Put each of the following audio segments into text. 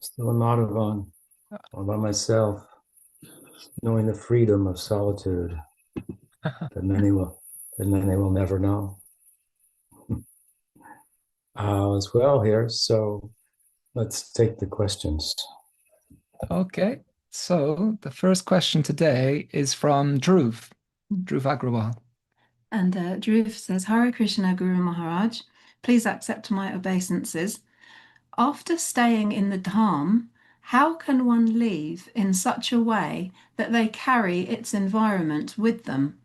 Still a Madhavan, all by myself, knowing the freedom of solitude that many will never know. As well here, so let's take the questions. Okay, so the first question today is from Dhruv Agrawal. And Dhruv says, Hare Krishna Guru Maharaj, please accept my obeisances. After staying in the dham, how can one live in such a way that they carry its environment with them?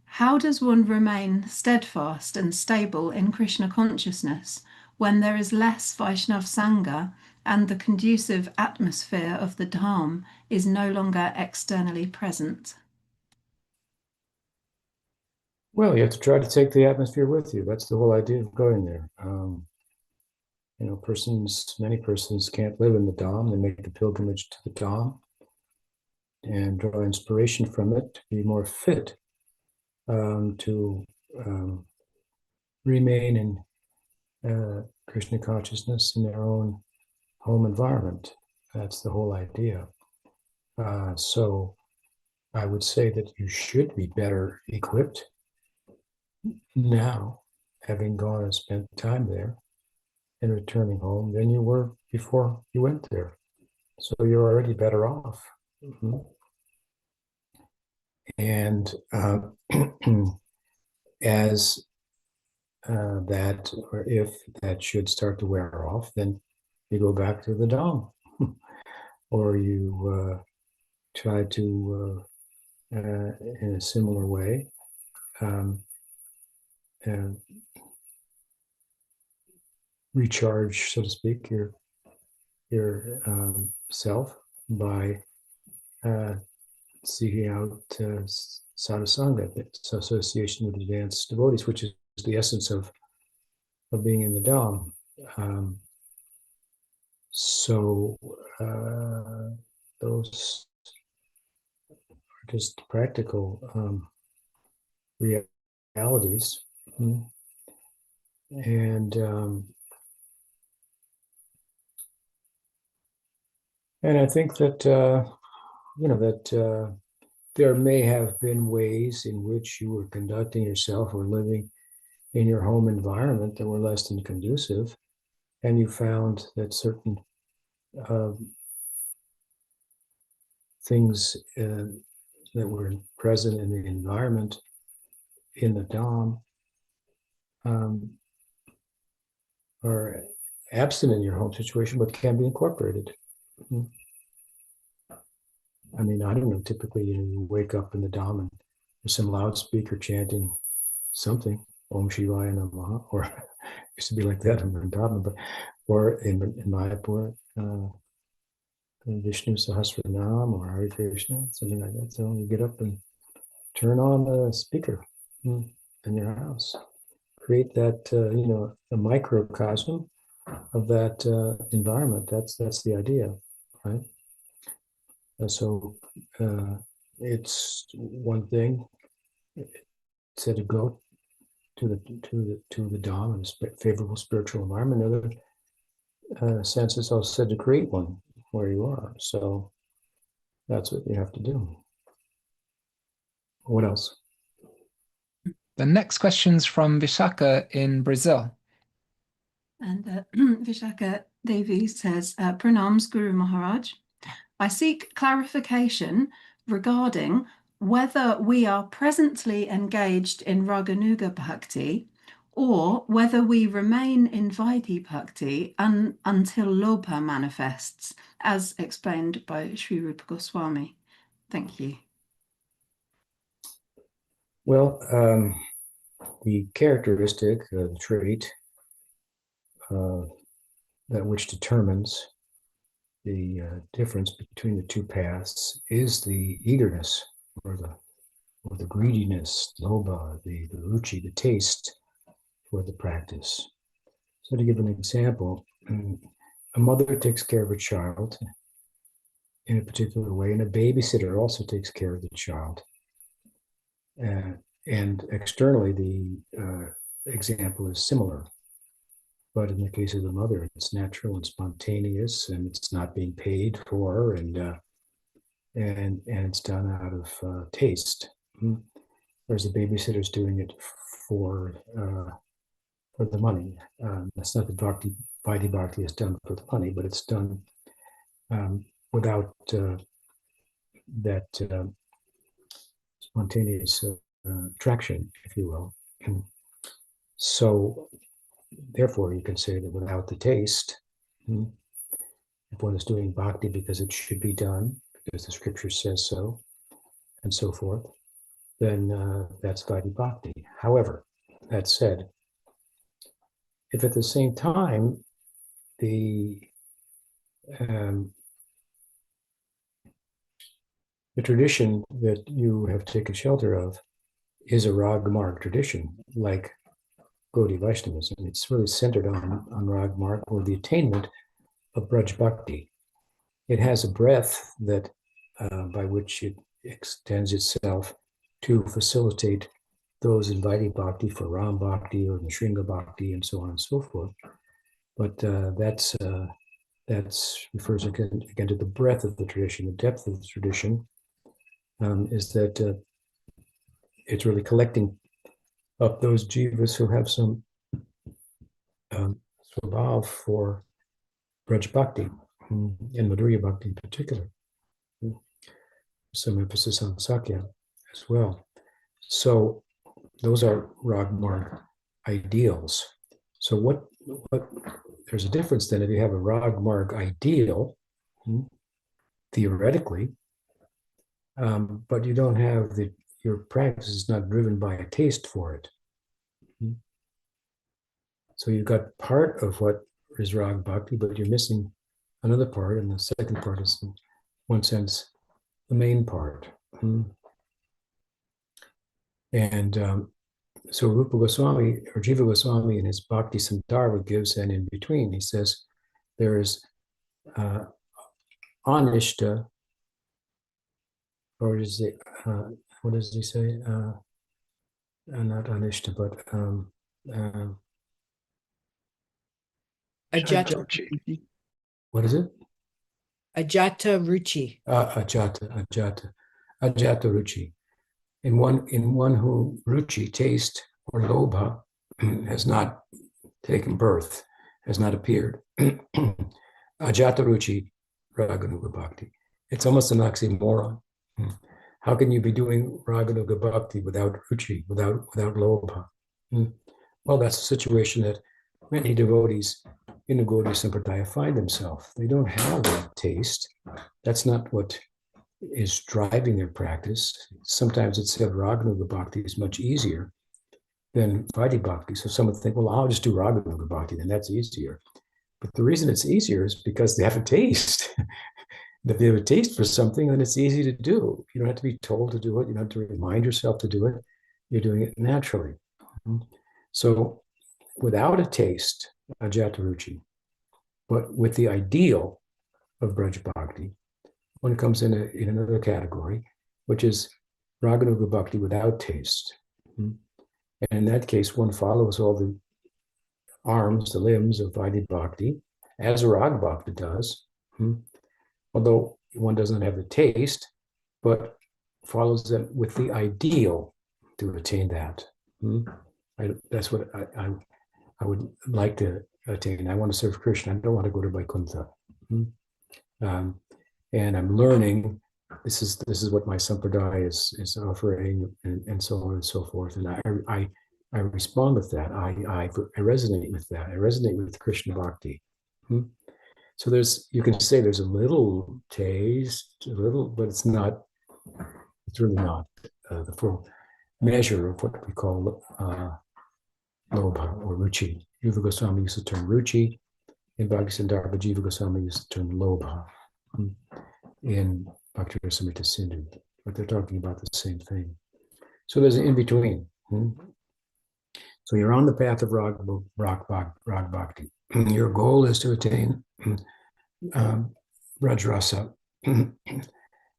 How does one remain steadfast and stable in Krishna consciousness when there is less Vaishnav Sangha and the conducive atmosphere of the dham is no longer externally present? Well, you have to try to take the atmosphere with you. That's the whole idea of going there. Many persons can't live in the dham. They make the pilgrimage to the dham and draw inspiration from it to be more fit to remain in Krishna consciousness in their own home environment. That's the whole idea. So I would say that you should be better equipped now, having gone and spent time there and returning home than you were before you went there. So you're already better off. Mm-hmm. And as that, or if that should start to wear off, then you go back to the dham, or you try to, in a similar way, recharge, so to speak, your self by seeking out sadhusanga, association with advanced devotees, which is the essence of being in the dham. So those are just practical realities. And I think that there may have been ways in which you were conducting yourself or living in your home environment that were less than conducive, and you found that certain things that were present in the environment in the dham are absent in your home situation, but can be incorporated. I mean, I don't know, typically you wake up in the dham and there's some loudspeaker chanting something, Om Shivaya Namaha, or it used to be like that in Vrindavan, but or in Mayapur, Vishnu Sahasranam or Hare Krishna, something like that. So you get up and turn on the speaker in your house. Create that, a microcosm of that environment. That's the idea, right? So it's one thing said to go to the dham and a favorable spiritual environment. Another sense is also said to create one where you are. So that's what you have to do. What else? The next question's from Vishaka in Brazil. And Vishaka Devi says, Pranams Guru Maharaj. I seek clarification regarding whether we are presently engaged in raganuga-bhakti or whether we remain in vaidhi-bhakti until lobha manifests, as explained by Sri Rupa Goswami. Thank you. Well, the characteristic, the trait that which determines the difference between the two paths is the eagerness or the greediness, lobha, the ruci, the taste for the practice. So to give an example, a mother takes care of her child in a particular way, and a babysitter also takes care of the child. And externally, the example is similar. But in the case of the mother, it's natural and spontaneous, and it's not being paid for, and it's done out of taste. Whereas the babysitter's doing it for the money. That's not that Vaidhi Bhakti is done for the money, but it's done without that spontaneous attraction, if you will. And so, therefore, you can say that without the taste, if one is doing bhakti because it should be done, because the scripture says so, and so forth, then that's Vaidhi Bhakti. However, that said, if at the same time the tradition that you have taken shelter of is a Rag Marg tradition, like Gaudiya Vaishnavism, it's really centered on Rag Marg or the attainment of Braj Bhakti. It has a breadth that by which it extends itself to facilitate those in Vaidhi Bhakti for Ram Bhakti or Nishringa Bhakti and so on and so forth. But that's refers again to the breadth of the tradition, the depth of the tradition, is that it's really collecting up those jivas who have some swabhav for Braj Bhakti, and Madhurya Bhakti in particular. Some emphasis on Sakya as well. So those are Rag Marg ideals. So what there's a difference then if you have a Rag Marg ideal, theoretically, but you don't have your practice is not driven by a taste for it. So you've got part of what is Rag Bhakti, but you're missing another part, and the second part is, in one sense, the main part. And so Rupa Goswami, or Jiva Goswami in his Bhakti Sandarbha gives an in between. He says there is anishta, or is it, what does he say? Not anishta, but Ajata. What is it? Ajata ruci. Ajata ruci. In one who ruci, taste, or lobha has not taken birth, has not appeared. Ajata ruci, raganuga-bhakti. It's almost an oxymoron. How can you be doing raganuga-bhakti without ruci, without lobha? Well, that's a situation that many devotees in the Gaudiya Sampradaya find themselves. They don't have that taste. That's not what is driving their practice. Sometimes it's said raganuga-bhakti is much easier than Vaidhi Bhakti. So some would think, well, I'll just do raganuga-bhakti, then that's easier. But the reason it's easier is because they have a taste. If they have a taste for something, then it's easy to do. You don't have to be told to do it. You don't have to remind yourself to do it. You're doing it naturally. So without a taste, ajata ruci, but with the ideal of Braj Bhakti, one comes in another category, which is raganuga bhakti without taste. And in that case, one follows all the arms, the limbs of Vaidhi Bhakti, as a Rag Bhakti does, although one doesn't have the taste, but follows them with the ideal to attain that. That's what I would like to attain. I want to serve Krishna. I don't want to go to Vaikuntha. And I'm learning. This is what my sampradaya is offering, and so on and so forth. And I respond with that. I resonate with that. I resonate with Krishna Bhakti. So you can say there's a little taste, but it's not. It's really not the full measure of what we call lobha or ruci. Jiva Goswami used the term ruci. In Bhakti Sandarbha, Jiva Goswami used the term lobha. In Bhakti Rasamrita Sindhu, but they're talking about the same thing. So there's an in-between. So you're on the path of Rag Bhakti. Your goal is to attain Braj Rasa.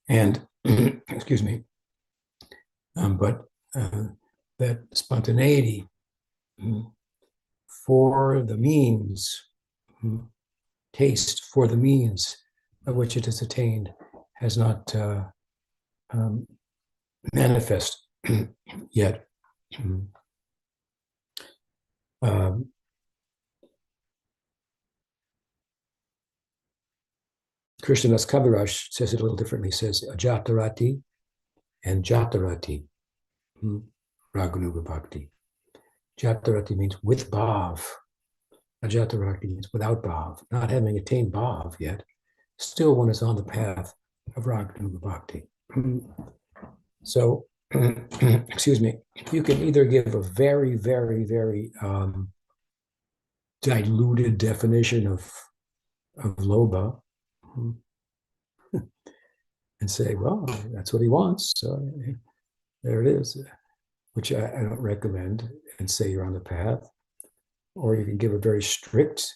And, excuse me, but that spontaneity for the means, taste for the means of which it is attained has not manifest yet. Krishnadas Kaviraj says it a little differently. He says ajatarati and jatarati, raganuga-bhakti. Jatarati means with bhav. Ajatarati means without bhav, not having attained bhav yet. Still one is on the path of raganuga-bhakti. So, excuse me, you can either give a very, very, very diluted definition of lobha, and say, well, that's what he wants. So there it is, which I don't recommend, and say you're on the path. Or you can give a very strict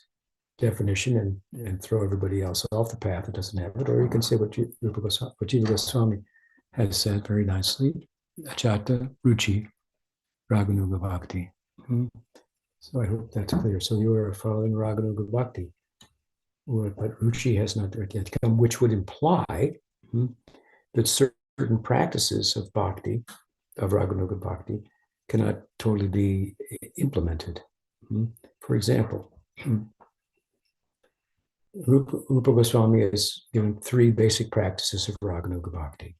definition and throw everybody else off the path that doesn't have it. Or you can say what Jiva Goswami has said very nicely, achata, ruci, raganuga-bhakti. So I hope that's clear. So you are following raganuga-bhakti, but ruci has not yet come, which would imply that certain practices of bhakti, of raganuga-bhakti, cannot totally be implemented. For example, Rupa Goswami has given 3 basic practices of raganuga-bhakti.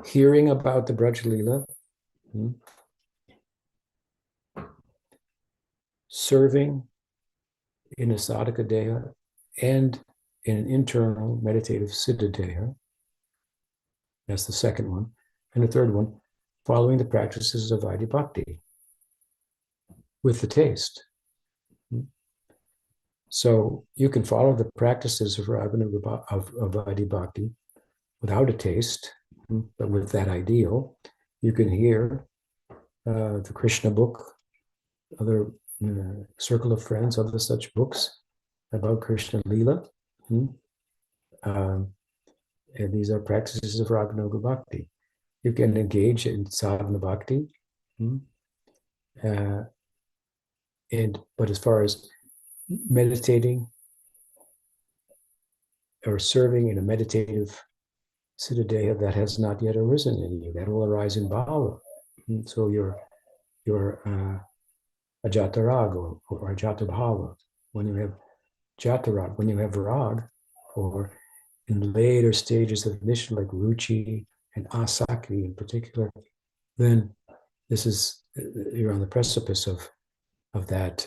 Hearing about the Braj Leela, serving in a sadhaka deha and in an internal meditative siddha deha. That's the second one. And the third one, following the practices of Vaidhi Bhakti with the taste. So you can follow the practices of Vaidhi Bhakti without a taste, but with that ideal. You can hear the Krishna book, other circle of friends, other such books about Krishna Leela. And these are practices of raganuga-bhakti. You can engage in sadhana bhakti. But as far as meditating or serving in a meditative siddha deha, that has not yet arisen in you. That will arise in bhava. So your ajata rag or ajata bhava, when you have jata rag, when you have rag, or in later stages of ignition like ruci and asakti in particular, then you're on the precipice of that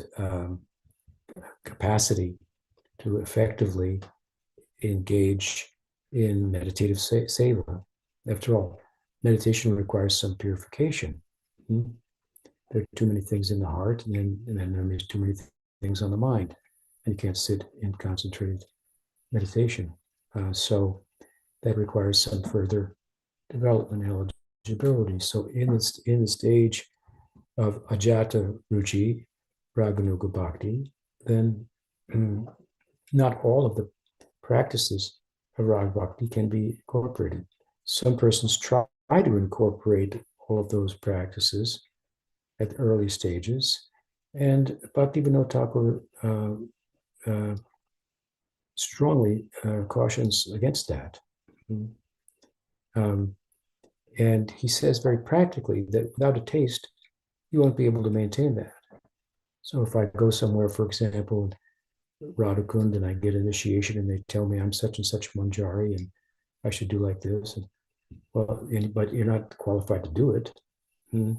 capacity to effectively engage in meditative seva. After all, meditation requires some purification. There are too many things in the heart, and then there's too many things on the mind, and you can't sit in concentrated meditation. So that requires some further development and eligibility. So in the stage of ajata ruci, raganuga-bhakti, then not all of the practices of rag bhakti can be incorporated. Some persons try to incorporate all of those practices at the early stages, and Bhaktivinoda Thakur strongly cautions against that. And he says very practically that without a taste, you won't be able to maintain that. So if I go somewhere, for example, Radhakund, and I get initiation and they tell me I'm such and such manjari and I should do like this, but you're not qualified to do it. You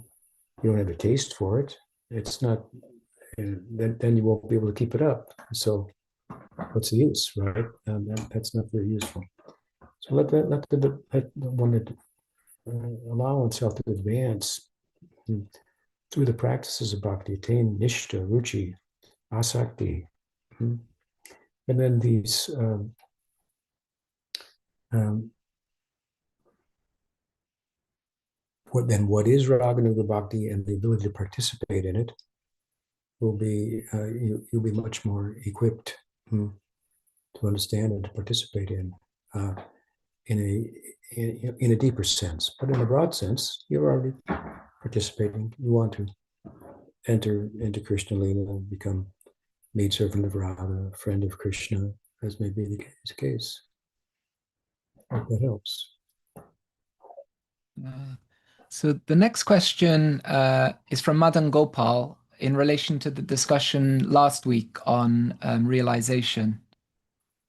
don't have a taste for it. It's not, then you won't be able to keep it up. So what's the use, right? That's not very useful. So let one allow oneself to advance through the practices of bhakti, attain nishta, ruci, asakti, and then these what is raganuga-bhakti and the ability to participate in it will be you'll be much more equipped to understand and to participate in a deeper sense. But in a broad sense, you're already participating. You want to. enter into Krishna Lila and become maidservant of Radha, friend of Krishna, as may be the case. I hope that helps. So the next question is from Madan Gopal in relation to the discussion last week on realization.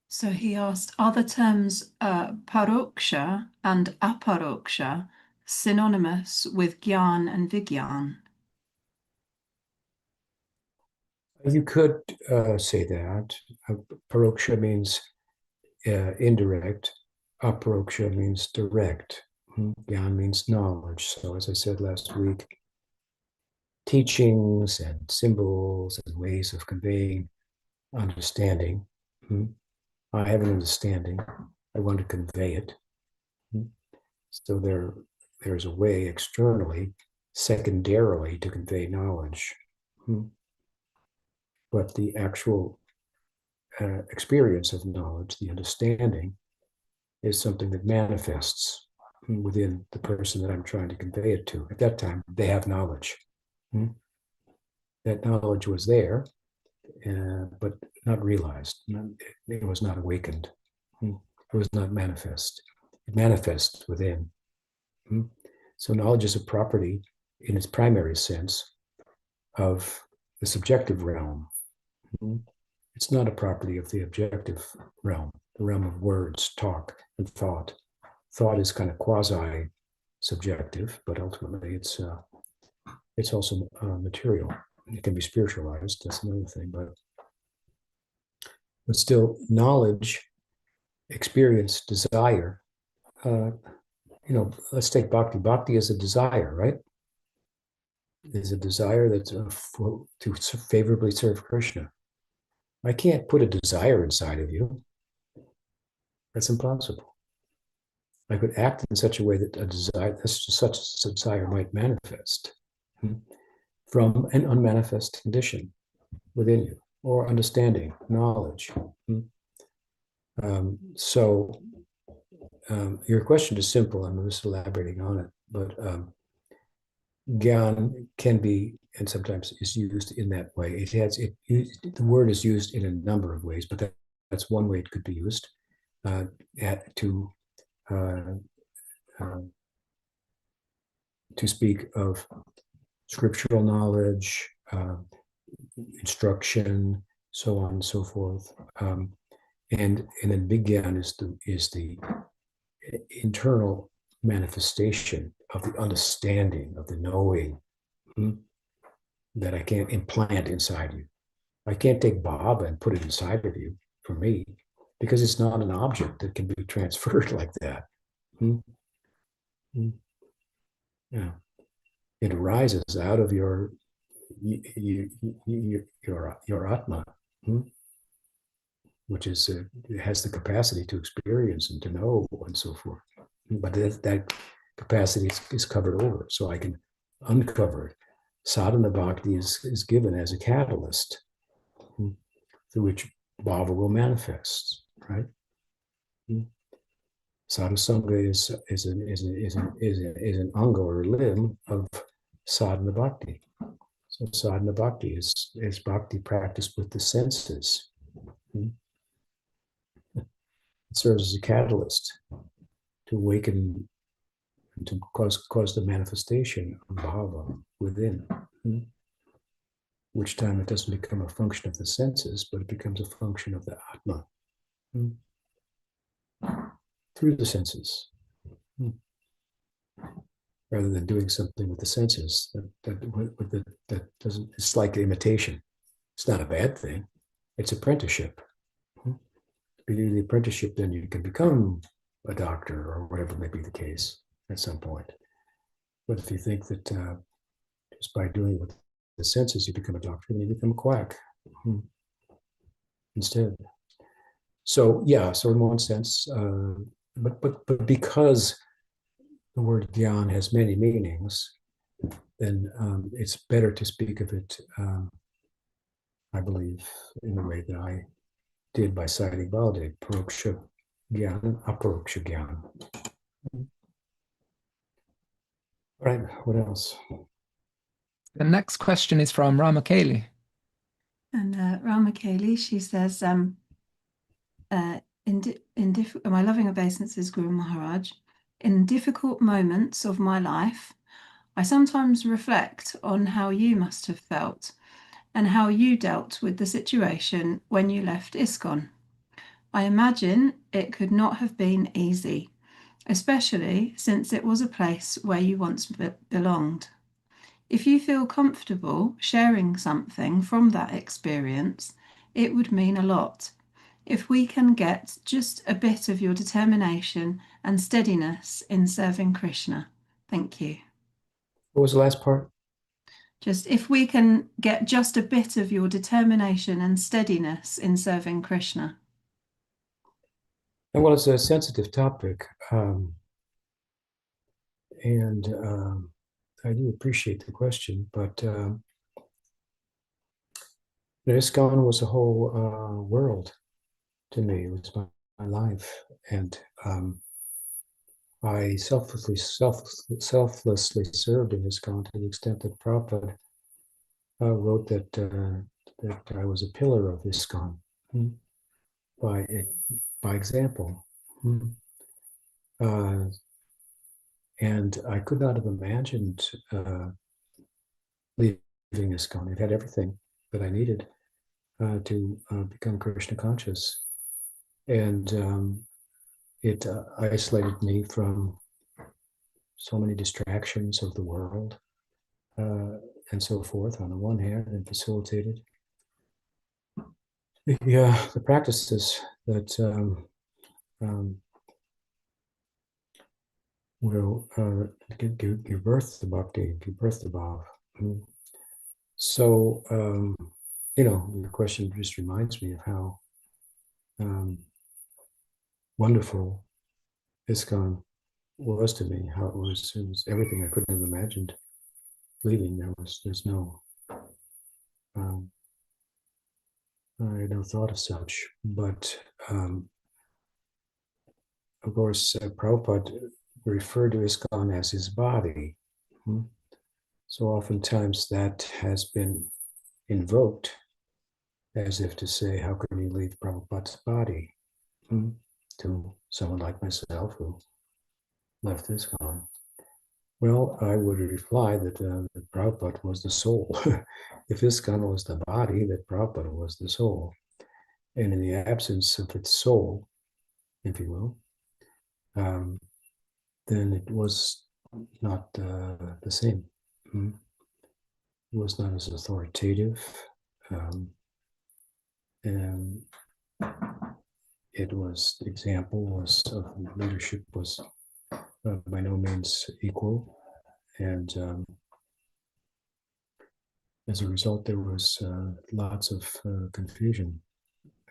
So he asked, are the terms paroksa and aparoksa synonymous with jnana and vijnana? You could say that. Paroksa means indirect. Aparoksa means direct. Jnana means knowledge. So as I said last week, teachings and symbols and ways of conveying understanding. I have an understanding. I want to convey it. So there's a way externally, secondarily, to convey knowledge. But the actual experience of knowledge, the understanding, is something that manifests within the person that I'm trying to convey it to. At that time, they have knowledge. That knowledge was there, but not realized. It was not awakened. It was not manifest. It manifests within. So knowledge is a property in its primary sense of the subjective realm. It's not a property of the objective realm, the realm of words, talk, and thought. Thought is kind of quasi-subjective, but ultimately it's also material. It can be spiritualized. That's another thing, but still, knowledge, experience, desire. Let's take bhakti. Bhakti is a desire, right? Is a desire that's to favorably serve Krishna. I can't put a desire inside of you. That's impossible. I could act in such a way that such a desire might manifest from an unmanifest condition within you, or understanding, knowledge. Your question is simple. I'm just elaborating on it, but Gyan can be, and sometimes is used in that way. The word is used in a number of ways, but that's one way it could be used to speak of scriptural knowledge, instruction, so on and so forth. And then vijnana is the internal manifestation of the understanding, of the knowing that I can't implant inside you. I can't take Baba and put it inside of you for me, because it's not an object that can be transferred like that. Yeah, it arises out of your atma, which is it has the capacity to experience and to know and so forth. But that capacity is covered over, so I can uncover it. Sadhana bhakti is given as a catalyst through which bhava will manifest, right? Sadhusanga is an anga or limb of sadhana bhakti. So sadhana bhakti is bhakti practiced with the senses. It serves as a catalyst to awaken and to cause the manifestation of bhava within. Which time it doesn't become a function of the senses, but it becomes a function of the atma through the senses, rather than doing something with the senses that doesn't. It's like imitation. It's not a bad thing. It's apprenticeship. If you do the apprenticeship, then you can become a doctor or whatever may be the case at some point. But if you think that just by doing it with the senses you become a doctor, then you become a quack instead. So yeah, so in one sense, but because the word dhyan has many meanings, then it's better to speak of it, I believe, in the way that I did by citing Baladev, paroksa jnana, aparoksa jnana. Right, what else? The next question is from Ramakeli. And Ramakeli, she says, my loving obeisances, Guru Maharaj, in difficult moments of my life, I sometimes reflect on how you must have felt and how you dealt with the situation when you left Iskcon. I imagine it could not have been easy, especially since it was a place where you once belonged. If you feel comfortable sharing something from that experience, it would mean a lot. If we can get just a bit of your determination and steadiness in serving Krishna. Thank you. What was the last part? Just if we can get just a bit of your determination and steadiness in serving Krishna. And well, it's a sensitive topic. I do appreciate the question, but Iskcon was a whole world to me. It was my life, and I selflessly served in Iskcon to the extent that Prabhupada wrote that I was a pillar of Iskcon by example. And I could not have imagined leaving Iskcon. It had everything that I needed to become Krishna conscious. And it isolated me from so many distractions of the world and so forth on the one hand, and facilitated the practices that will give birth to bhakti, give birth to bhav. So, the question just reminds me of how wonderful Iskcon was to me, how it was everything I couldn't have imagined leaving. There's no, I had no thought of such, but of course, Prabhupada referred to Iskcon as his body. So oftentimes that has been invoked as if to say, how can you leave Prabhupada's body to someone like myself who left Iskcon? Well, I would reply that Prabhupada was the soul. If Iskcon was the body, that Prabhupada was the soul. And in the absence of its soul, if you will, then it was not the same. It was not as authoritative. And it was, the example of leadership was by no means equal. And as a result, there was lots of confusion.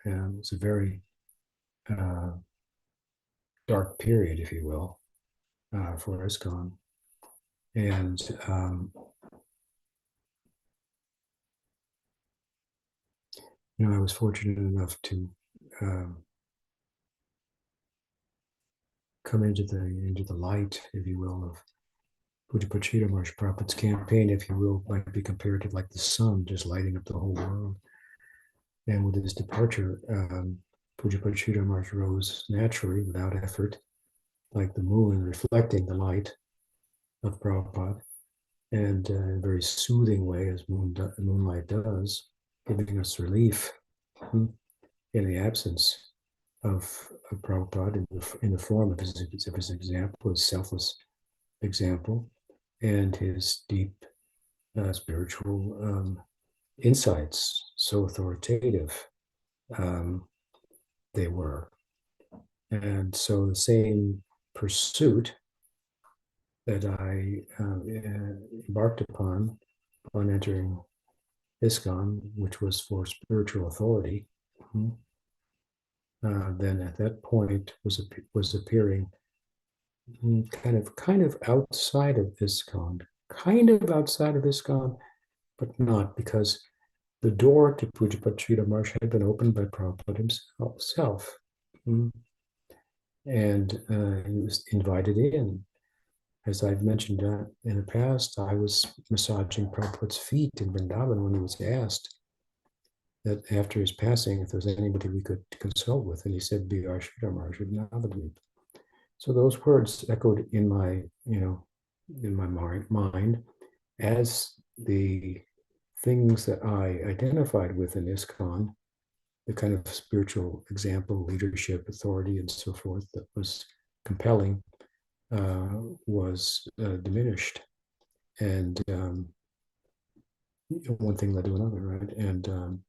And it was a very dark period, if you will, for Iskcon. And I was fortunate enough to come into the light, if you will, of Pujapachita Maharaj Prabhupada's campaign, if you will, might be compared to like the sun just lighting up the whole world. And with his departure, Pujapachita Maharaj rose naturally without effort, like the moon reflecting the light of Prabhupada, and in a very soothing way, as moonlight does, giving us relief in the absence of Prabhupada in the form of his example, his selfless example, and his deep spiritual insights, so authoritative they were. And so the same pursuit that I embarked upon entering Iskcon, which was for spiritual authority, then at that point was appearing kind of outside of Iskcon, but not, because the door to Pujapachita Maharaj had been opened by Prabhupada himself. And he was invited in. as I've mentioned in the past, I was massaging Prabhupada's feet in Vrindavan when he was asked that after his passing, if there was anybody we could consult with, and he said, B.R. Sridhar Maharaj of Navadvip. So those words echoed in my, in my mind as the things that I identified with in Iskcon, the kind of spiritual example, leadership, authority, and so forth that was compelling, was diminished. And one thing led to another, right? And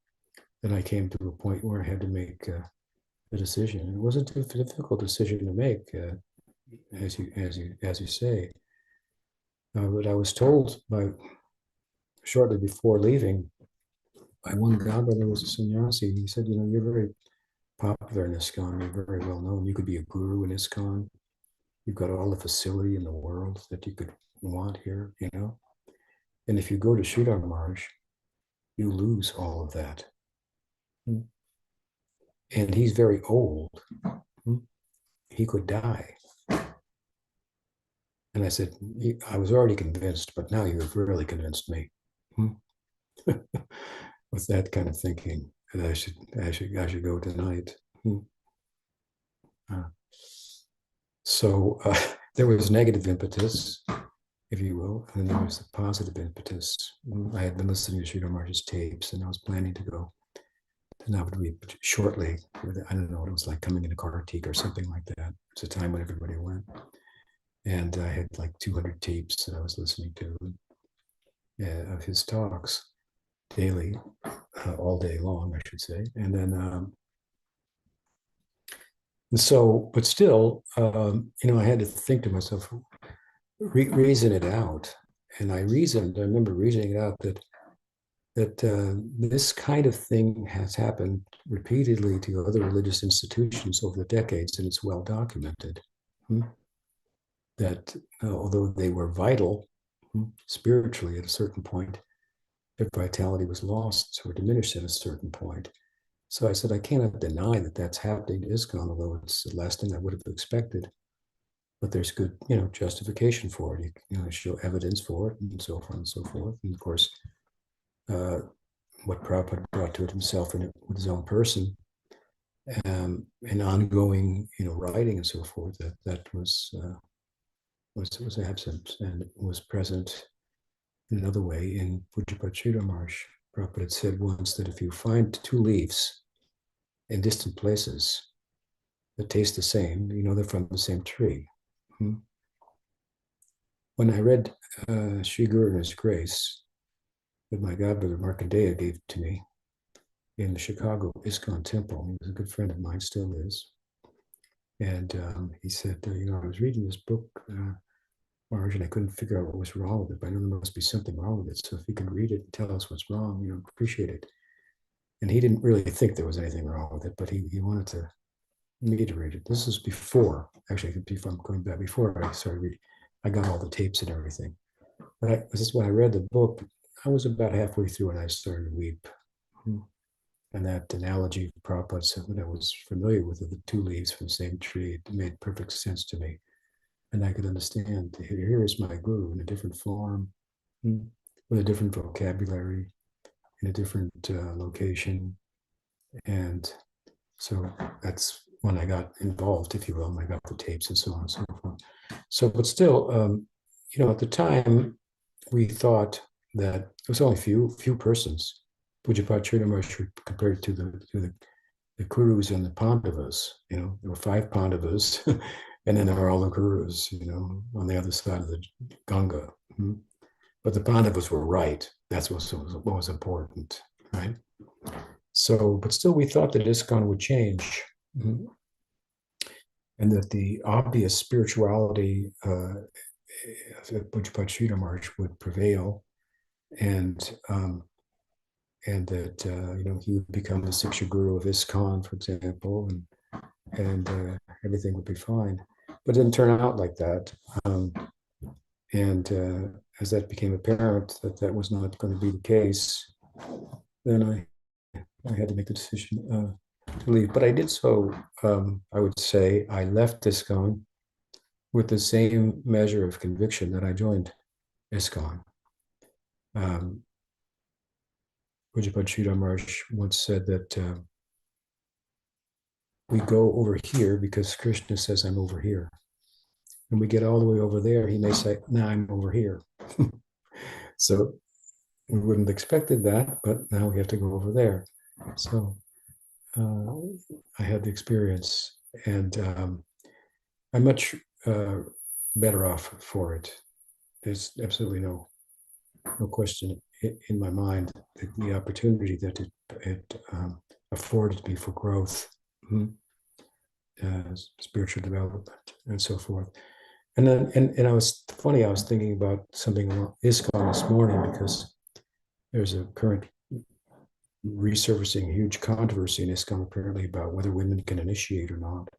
then I came to a point where I had to make a decision. It wasn't a difficult decision to make, as you say. But I was told shortly before leaving by one godbrother who was a sannyasi. He said, you're very popular in Iskcon. You're very well known. You could be a guru in Iskcon. You've got all the facility in the world that you could want here, And if you go to Sridhar Maharaj, you lose all of that. And he's very old. He could die. And I said, I was already convinced, but now you've really convinced me. With that kind of thinking, that I should go tonight. So there was negative impetus, if you will, and then there was the positive impetus. I had been listening to Sridhar Maharaj's tapes, and I was planning to go to Navadvip shortly. I don't know what it was like, coming into Kartik or something like that. It's a time when everybody went. And I had like 200 tapes that I was listening to of his talks daily, all day long, I should say. And then, and so, but still, I had to think to myself, reason it out. And I remember reasoning it out that this kind of thing has happened repeatedly to other religious institutions over the decades, and it's well documented. That although they were vital spiritually at a certain point, their vitality was lost or diminished at a certain point. So I said, I cannot deny that that's happening to Iskcon, although it's the last thing I would have expected. But there's good, justification for it. You show evidence for it, and so on and so forth. And of course, what Prabhupada brought to it himself and with his own person, and ongoing, writing and so forth, that was absent and was present in another way in Pujapad Sridhar Maharaj. Prabhupada had said once that if you find two leaves in distant places that taste the same, they're from the same tree. When I read Sri Guru and His Grace that my godbrother Markandeya gave to me in the Chicago Iskcon temple, he was a good friend of mine, still is. And he said, I was reading this book, Maharaj, and I couldn't figure out what was wrong with it, but I know there must be something wrong with it. So if you can read it and tell us what's wrong, appreciate it. And he didn't really think there was anything wrong with it, but he wanted me to read it. This is before, actually, if I'm going back, before I started reading, I got all the tapes and everything. But this is when I read the book, I was about halfway through and I started to weep. And that analogy of Prabhupada said that I was familiar with, the two leaves from the same tree, it made perfect sense to me. And I could understand, here is my guru in a different form, with a different vocabulary, in a different location. And so that's when I got involved, if you will, and I got the tapes and so on and so forth. So, but still, at the time, we thought that it was only few persons. Pujapad Sridhar Maharaj compared to the Kurus and the Pandavas. There were 5 Pandavas, and then there were all the Kurus, on the other side of the Ganga. But the Pandavas were right. That's what was important, right? So, but still, we thought that Iskcon would change, and that the obvious spirituality of Pujapad Sridhar Maharaj would prevail, and that he would become the Siksha Guru of Iskcon, for example, and everything would be fine. But it didn't turn out like that. And as that became apparent that was not going to be the case, then I had to make the decision to leave. But I did so, I would say, I left Iskcon with the same measure of conviction that I joined Iskcon. Pujapad Sridhar Maharaj once said that we go over here because Krishna says, I'm over here. And we get all the way over there, he may say, now I'm over here. So we wouldn't have expected that, but now we have to go over there. So I had the experience, and I'm much better off for it. There's absolutely no question in my mind that the opportunity that it afforded me for growth, spiritual development, and so forth. And then, and I was funny, I was thinking about something about Iskcon this morning, because there's a current resurfacing huge controversy in Iskcon apparently about whether women can initiate or not.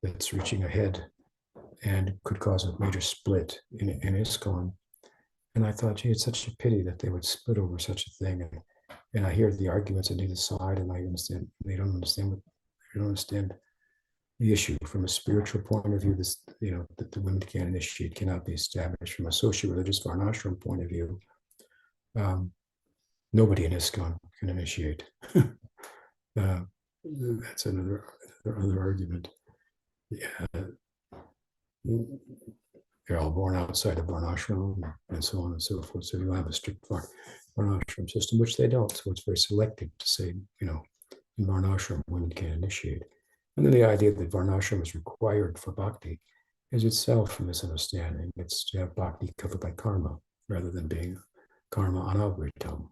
That's reaching ahead and could cause a major split in Iskcon. And I thought, gee, it's such a pity that they would split over such a thing. And I hear the arguments on either side, and I understand they don't understand the issue from a spiritual point of view. This, that the women can't initiate cannot be established. From a socio-religious varnashram point of view, nobody in Iskcon can initiate. That's another argument. Yeah. They're all born outside of varnashram and so on and so forth. So you have a strict varnashram system, which they don't. So it's very selective to say, in varnashram, women can't initiate. And then the idea that varnashram is required for bhakti is itself a misunderstanding. It's to have bhakti covered by karma rather than being karma anavritam,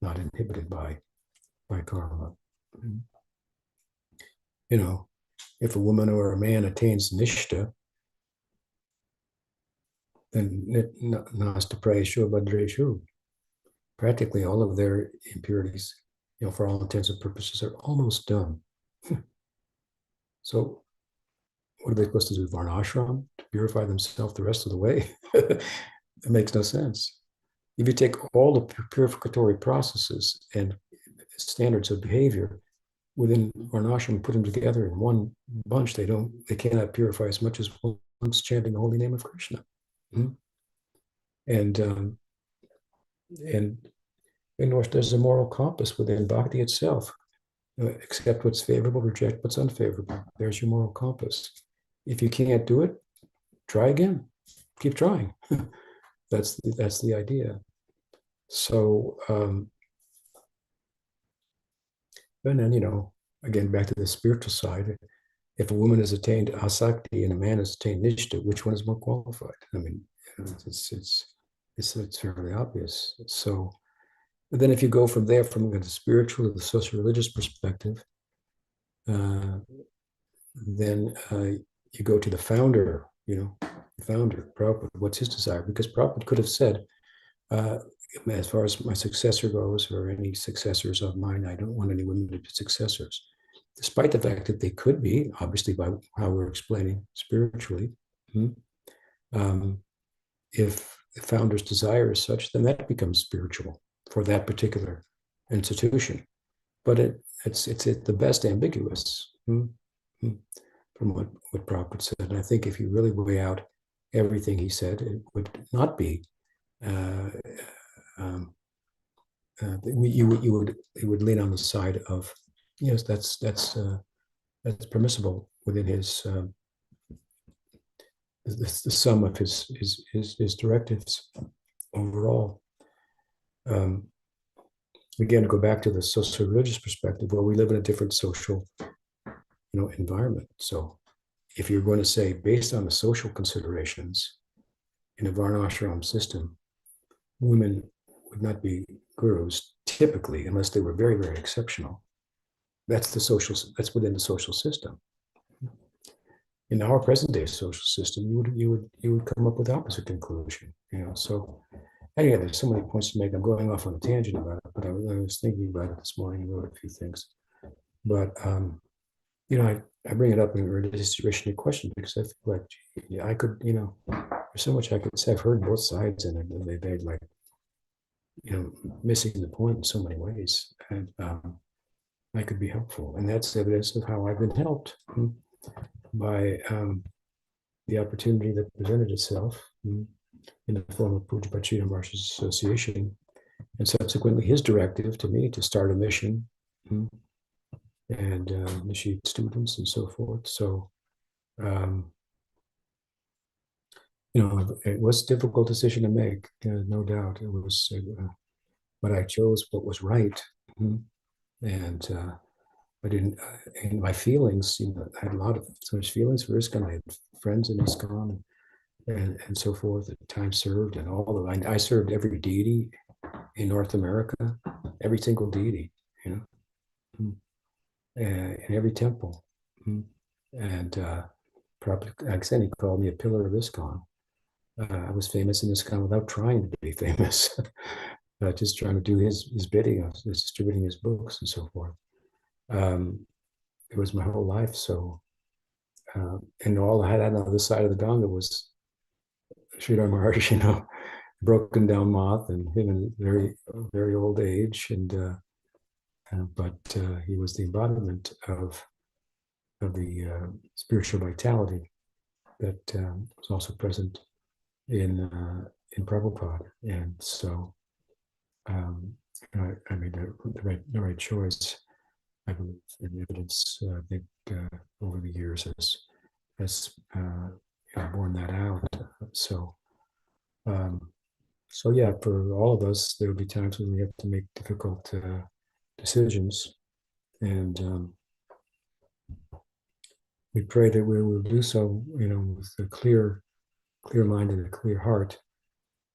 not inhibited by karma. If a woman or a man attains nishta, then nasta prayeshu badreshu. Practically all of their impurities, for all intents and purposes, are almost done. So what are they supposed to do? Varnashram to purify themselves the rest of the way? It makes no sense. If you take all the purificatory processes and standards of behavior within varnashram and put them together in one bunch, they cannot purify as much as one's chanting the holy name of Krishna. And there's a moral compass within bhakti itself. Accept what's favorable, reject what's unfavorable. There's your moral compass. If you can't do it, try again. Keep trying. That's the idea. So, and then, again, back to the spiritual side, if a woman has attained asakti and a man has attained nishta, which one is more qualified? I mean, it's fairly obvious. So, but then if you go from there, from the spiritual to the socio-religious perspective, then you go to the founder, the founder, Prabhupada. What's his desire? Because Prabhupada could have said, as far as my successor goes, or any successors of mine, I don't want any women to be successors. Despite the fact that they could be, obviously, by how we're explaining spiritually. If the founder's desire is such, then that becomes spiritual for that particular institution. But it's at the best ambiguous from what Prabhupada said. And I think if you really weigh out everything he said, it would not be. You would lean on the side of, yes, that's permissible within his the sum of his directives overall. Again, go back to the socio-religious perspective. Well, we live in a different social, environment. So, if you're going to say, based on the social considerations in a varnashram system, women would not be gurus typically, unless they were very, very exceptional. That's within the social system. In our present day social system, you would come up with the opposite conclusion. So anyway, there's so many points to make. I'm going off on a tangent about it, but I was thinking about it this morning and wrote a few things. But I bring it up in religious situation question because I feel like I could, there's so much I could say. I've heard both sides, and they're like, missing the point in so many ways, and I could be helpful, and that's evidence of how I've been helped by the opportunity that presented itself in the form of Puja Bachita Maharaj's association, and subsequently his directive to me to start a mission and initiate students and so forth. So, it was a difficult decision to make, no doubt. It was, but I chose what was right. And I didn't, and my feelings, I had a lot of so much feelings for Iskcon. I had friends in Iskcon and so forth. At time served and all of I served every deity in North America, every single deity, in every temple. And probably, like I said, he called me a pillar of Iskcon. I was famous in Iskcon without trying to be famous, just trying to do his bidding. I was distributing his books and so forth. It was my whole life. So, and all I had on the other side of the Ganga was Sridhar Maharaj, broken down moth, and him in very, very old age. But he was the embodiment of the spiritual vitality that was also present in Prabhupada. And so I made the right choice, I believe, and evidence, I think, over the years has borne that out. So yeah, for all of us, there will be times when we have to make difficult decisions, and we pray that we will do so, with a clear mind and a clear heart,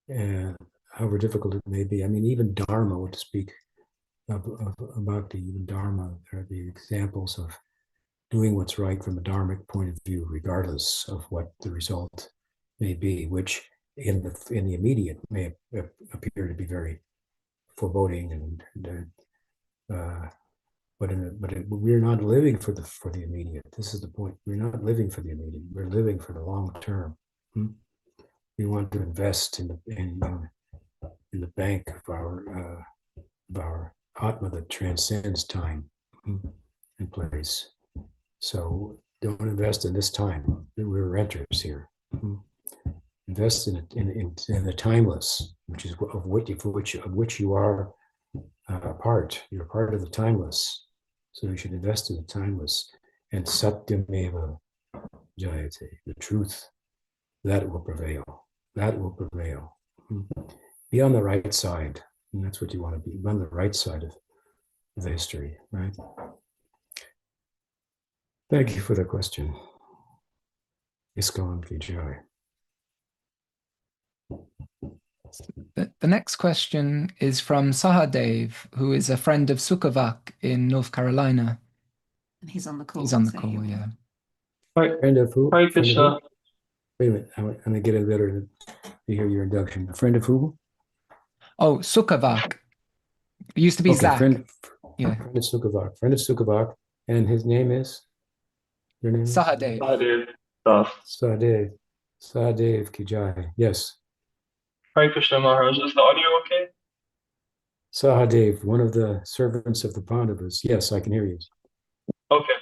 and however difficult it may be. I mean, even Dharma, to speak about even Dharma, there are the examples of doing what's right from a dharmic point of view, regardless of what the result may be, which in the immediate may appear to be very foreboding, but we're not living for the immediate. This is the point. We're not living for the immediate. We're living for the long term. We want to invest in the bank of our Atma that transcends time and place. So don't invest in this time. We're renters here. Invest in the timeless, which is of which you are a part. You're part of the timeless. So you should invest in the timeless. And Satyameva Jayate, the truth, that will prevail. That will prevail. Be on the right side. And that's what you want to be on the right side of the history, right? Thank you for the question. Iskcon ki jai. The next question is from Sahadev, who is a friend of Sukhavak in North Carolina. And he's on the call. He's on the call, yeah. Friend of who? Hare Krishna. Wait a minute, I'm going to get it better to hear your induction. A friend of who? Oh, Sukhavak. It used to be Zach. Friend Yeah. of Sukhavak. Friend of Sukhavak. And his name is? Your name is? Sahadev. Sahadev. Sahadev ki jai. Yes. Hare Krishna Maharaj. Is the audio okay? Sahadev, one of the servants of the Pandavas. Yes, I can hear you. Okay.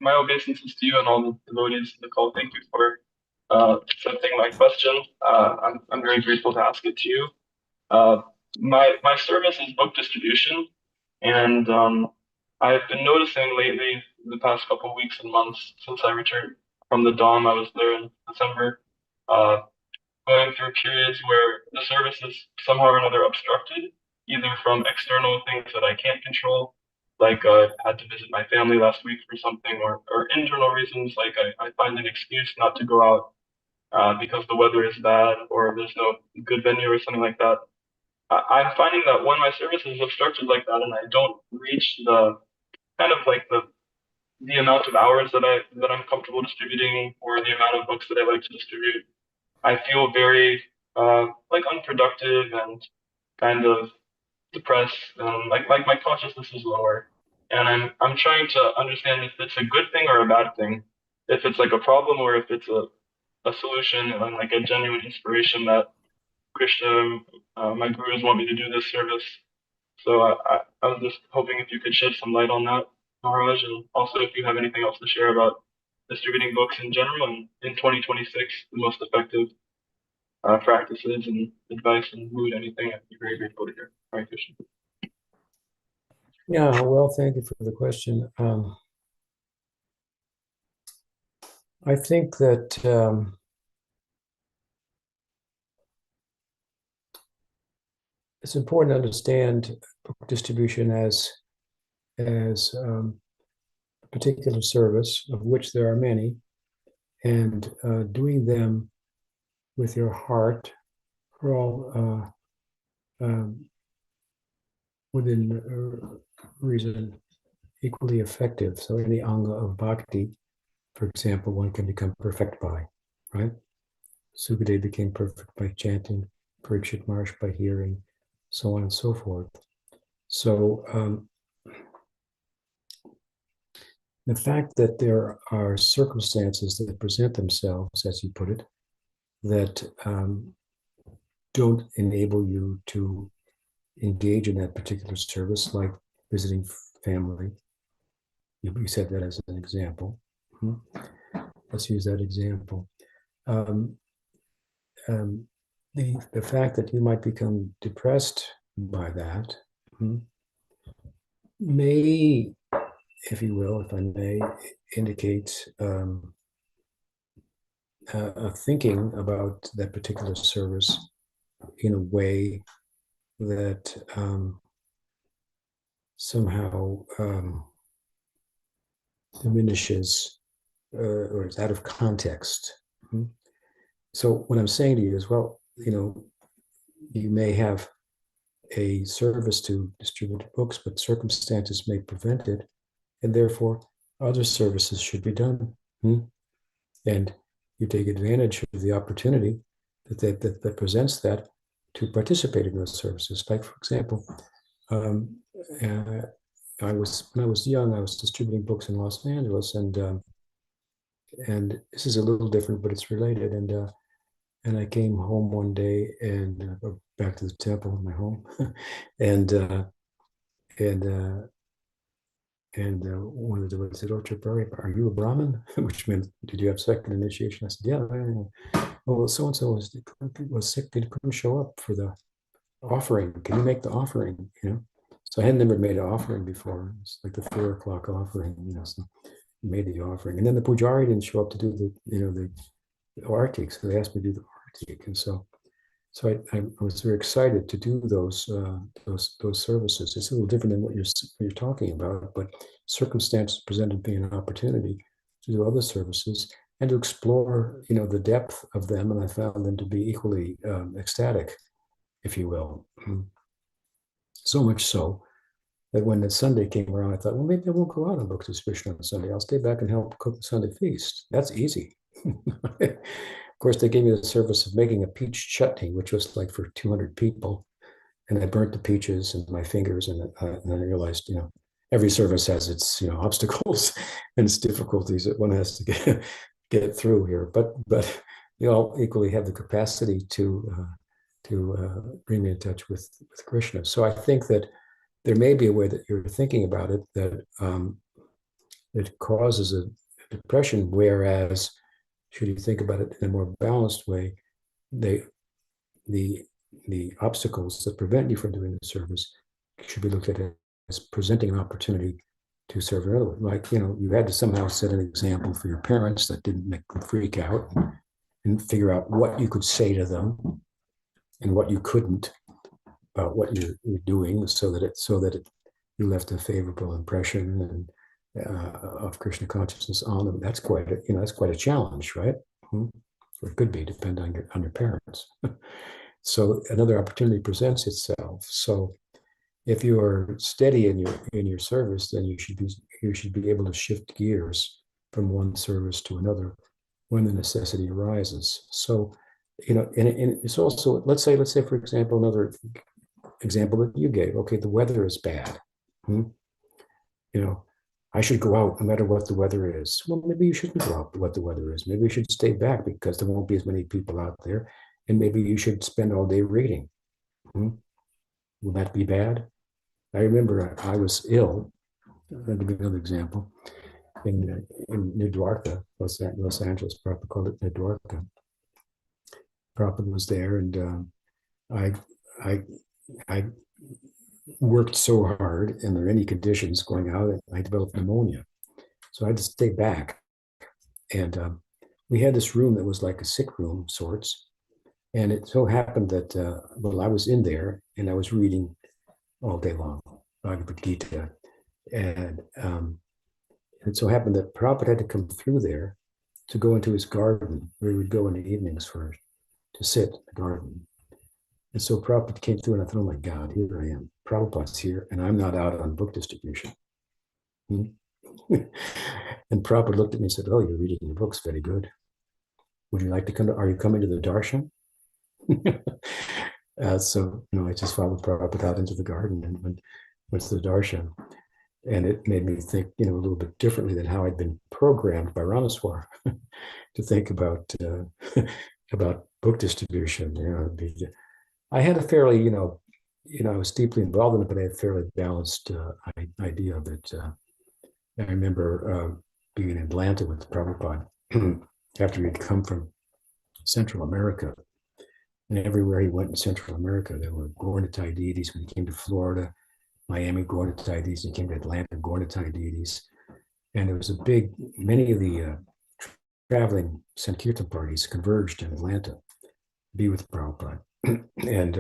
My obeisances to you and all the devotees in the call. Thank you for accepting my question. I'm very grateful to ask it to you. My service is book distribution, and I've been noticing lately, the past couple of weeks and months since I returned from the dhama, I was there in December, going through periods where the service is somehow or another obstructed, either from external things that I can't control, like I had to visit my family last week for something, or internal reasons, like I find an excuse not to go out because the weather is bad or there's no good venue or something like that. I'm finding that when my service is obstructed like that and I don't reach the kind of like the amount of hours that I'm comfortable distributing, or the amount of books that I like to distribute, I feel very like unproductive and kind of depressed. Like my consciousness is lower, and I'm trying to understand if it's a good thing or a bad thing, if it's like a problem or if it's a solution and like a genuine inspiration that Krishna, my gurus want me to do this service. So I was just hoping if you could shed some light on that, Maharaj, and also if you have anything else to share about distributing books in general, and in 2026, the most effective practices and advice and mood, anything. I'd be very grateful to hear. Hare Krishna. Yeah, well, thank you for the question. I think that it's important to understand book distribution as a particular service, of which there are many, and doing them with your heart are all within reason equally effective. So any anga of bhakti, for example, one can become perfect by, right? Sukadeva became perfect by chanting, Parikshit Maharaj by hearing, so on and so forth. So the fact that there are circumstances that present themselves, as you put it, that don't enable you to engage in that particular service, like visiting family. You said that as an example. Let's use that example. The fact that you might become depressed by that may, if you will, if I may, indicate a thinking about that particular service in a way that somehow diminishes or is out of context. So what I'm saying to you is, well, you may have a service to distribute books, but circumstances may prevent it, and therefore other services should be done. And you take advantage of the opportunity that presents that to participate in those services. Like, for example, when I was young, I was distributing books in Los Angeles, and this is a little different, but it's related. And I came home one day and back to the temple, my home, and one of the devotees said, "Oh, Tripurari, are you a Brahmin?" Which meant, "Did you have second initiation?" I said, "Yeah." Well, so and so was sick; they couldn't show up for the offering. Can you make the offering? So I had never made an offering before. It's like the 4:00 offering. So I made the offering, and then the pujari didn't show up to do the artik, so they asked me to do the artik, and so I was very excited to do those services. It's a little different than what you're talking about, but circumstances presented me an opportunity to do other services and to explore, the depth of them, and I found them to be equally ecstatic, if you will. So much so that when the Sunday came around, I thought, well, maybe I won't go out on book distribution on Sunday. I'll stay back and help cook the Sunday feast. That's easy. Of course, they gave me the service of making a peach chutney, which was like for 200 people. And I burnt the peaches in my fingers. And then I realized, every service has its, obstacles and its difficulties that one has to get through here. But you all equally have the capacity to bring me in touch with Krishna. So I think that there may be a way that you're thinking about it that it causes a depression, whereas should you think about it in a more balanced way, the obstacles that prevent you from doing the service should be looked at as presenting an opportunity to serve another way. Like, you had to somehow set an example for your parents that didn't make them freak out, and figure out what you could say to them and what you couldn't about what you're doing, so that you left a favorable impression and of Krishna consciousness on them. That's quite a challenge, right? Or it could be, depending on your parents. So another opportunity presents itself. So if you are steady in your service, then you should be able to shift gears from one service to another when the necessity arises. So and it's also, let's say for example, another example that you gave. Okay, the weather is bad. I should go out no matter what the weather is. Well, maybe you shouldn't go out what the weather is. Maybe you should stay back because there won't be as many people out there. And maybe you should spend all day reading. Will that be bad? I remember I was ill. Let me give another example. In New Dwarka, Los Angeles. Prabhupada called it Nedwarka. Prabhupada was there, and I worked so hard in the rainy conditions going out, and I developed pneumonia. So I had to stay back. And we had this room that was like a sick room, sorts. And it so happened that, I was in there and I was reading all day long, Bhagavad Gita. And it so happened that Prabhupada had to come through there to go into his garden, where he would go in the evenings to sit in the garden. And so Prabhupada came through, and I thought, oh my God, here I am. Prabhupada's here, and I'm not out on book distribution. And Prabhupada looked at me and said, oh, you're reading your books, very good. Would you like to come are you coming to the darshan? So, I just followed Prabhupada out into the garden and went to the darshan. And it made me think, a little bit differently than how I'd been programmed by Ramaswar to think about book distribution. I had a fairly, I was deeply involved in it, but I had a fairly balanced idea of it. I remember being in Atlanta with Prabhupada after he'd come from Central America. And everywhere he went in Central America, there were Gaurnatai deities. When he came to Florida, Miami, Gaurnatai deities. He came to Atlanta, Gaurnatai deities. And there was many of the traveling Sankirtan parties converged in Atlanta to be with Prabhupada. And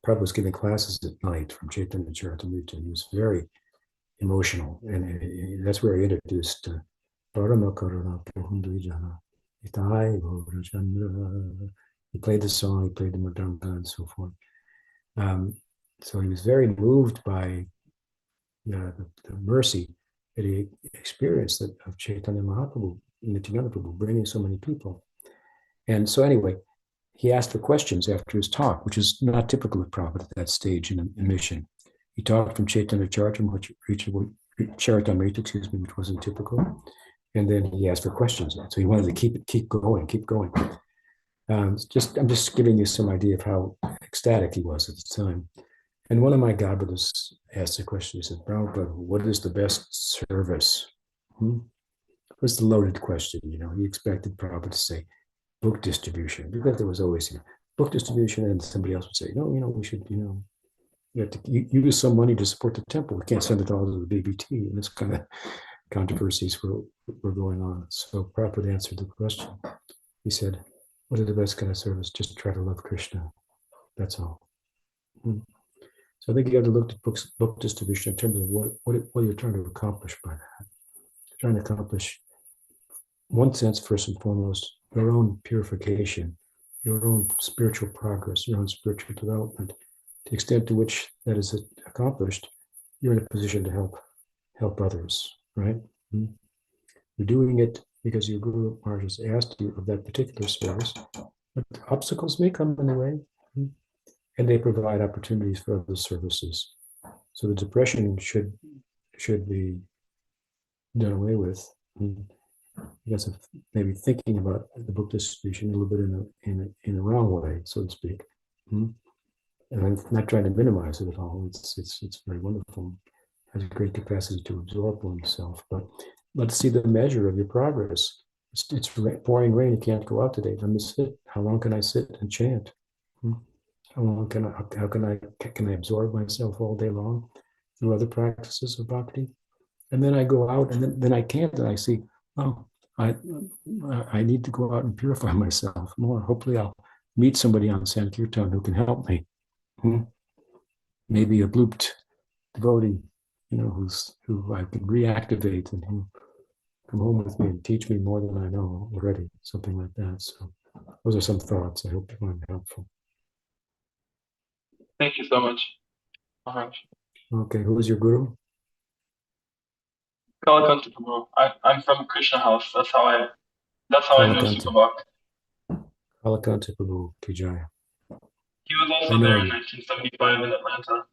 Prabhupada was giving classes at night from Chaitanya Charitamrita. He was very emotional. And that's where he introduced Parama Karuna Vijnana. He played the song, he played the Madanga, and so forth. So he was very moved by the mercy that he experienced of Chaitanya Mahaprabhu, Nityananda Prabhu, bringing so many people. And so anyway, he asked for questions after his talk, which is not typical of Prabhupada at that stage in a mission. He talked from Chaitanya Charitamrita, which wasn't typical. And then he asked for questions. So he wanted to keep going. I'm just giving you some idea of how ecstatic he was at the time. And one of my godbrothers asked a question. He said, Prabhupada, what is the best service? It was the loaded question. He expected Prabhupada to say book distribution, because there was always book distribution, and somebody else would say, no, we should, you have to use some money to support the temple. We can't send it all to the BBT. And this kind of controversies were going on. So Prabhupada answered the question. He said, what is the best kind of service? Just try to love Krishna. That's all. So I think you have to look at book distribution in terms of what you're trying to accomplish by that. You're trying to accomplish, one sense, first and foremost, your own purification, your own spiritual progress, your own spiritual development. To the extent to which that is accomplished, you're in a position to help others, right? You're doing it because your Guru Maharaj has asked you of that particular service, but obstacles may come in the way, and they provide opportunities for other services. So the depression should be done away with. Because of maybe thinking about the book distribution a little bit in a wrong way, so to speak. And I'm not trying to minimize it at all. It's very wonderful. It has a great capacity to absorb oneself. But let's see the measure of your progress. It's pouring rain. You can't go out today. Let me sit. How long can I sit and chant? How can I absorb myself all day long through other practices of bhakti? And then I go out, and then I can't, and I see, oh, I need to go out and purify myself more. Hopefully I'll meet somebody on Sankirtan who can help me. Maybe a blooped devotee, who I can reactivate and who come home with me and teach me more than I know already, something like that. So those are some thoughts I hope you find helpful. Thank you so much, Maharaj. Okay, who is your guru? Kalakanta Prabhu. I'm from Krishna House. That's how I knew Subhavak. Kalakanta Prabhu Kijaya. He was also there in 1975 in Atlanta.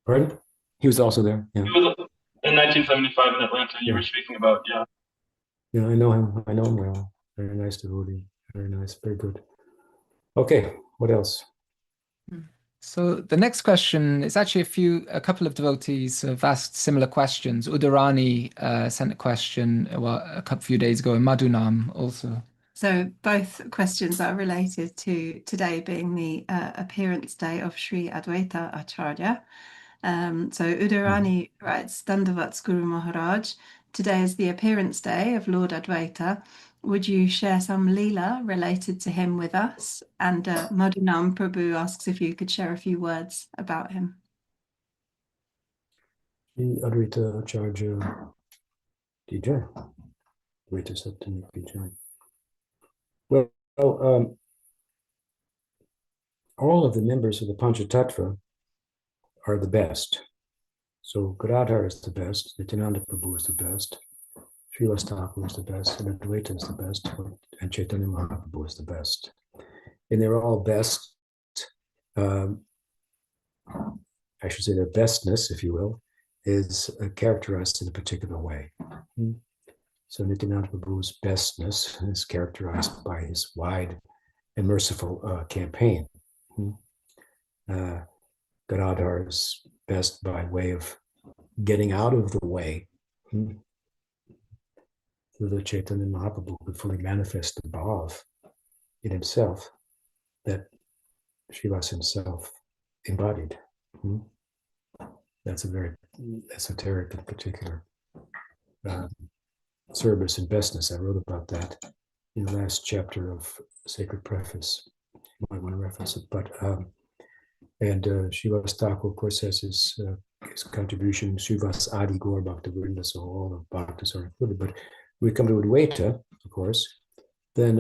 Pardon? He was also there. Yeah. He was in 1975 in Atlanta. You were speaking about, yeah. Yeah, I know him. I know him well. Very nice devotee. Very nice. Very good. Okay, what else? So the next question is actually a couple of devotees have asked similar questions. Udarani sent a question a few days ago, and Madhunam also. So both questions are related to today being the appearance day of Sri Advaita Acarya. So Udarani writes, Dandavats Guru Maharaj, today is the appearance day of Lord Advaita. Would you share some leela related to him with us? And Madhunam Prabhu asks if you could share a few words about him. Sri Advaita Acarya Dijay. Advaita Saptami Dijay. Well, all of the members of the Panchatattva are the best. So Gadadhar is the best, Nityananda Prabhu is the best, Srila Thakur is the best, and Advaita is the best, and Chaitanya Mahaprabhu is the best. And they're all best, I should say their bestness, if you will, is characterized in a particular way. So Nityananda Prabhu's bestness is characterized by his wide and merciful campaign. Gadadhar is best by way of getting out of the way so that Chaitanya Mahaprabhu could fully manifest the bhav in himself that Srivas himself embodied. That's a very esoteric and particular service and bestness. I wrote about that in the last chapter of Sacred Preface. You might want to reference it. But Srivas Thakur, of course, has his contribution, Srivas Adi Gaur Bhakta Vrinda, so all the bhaktas are included. But we come to Advaita, of course, then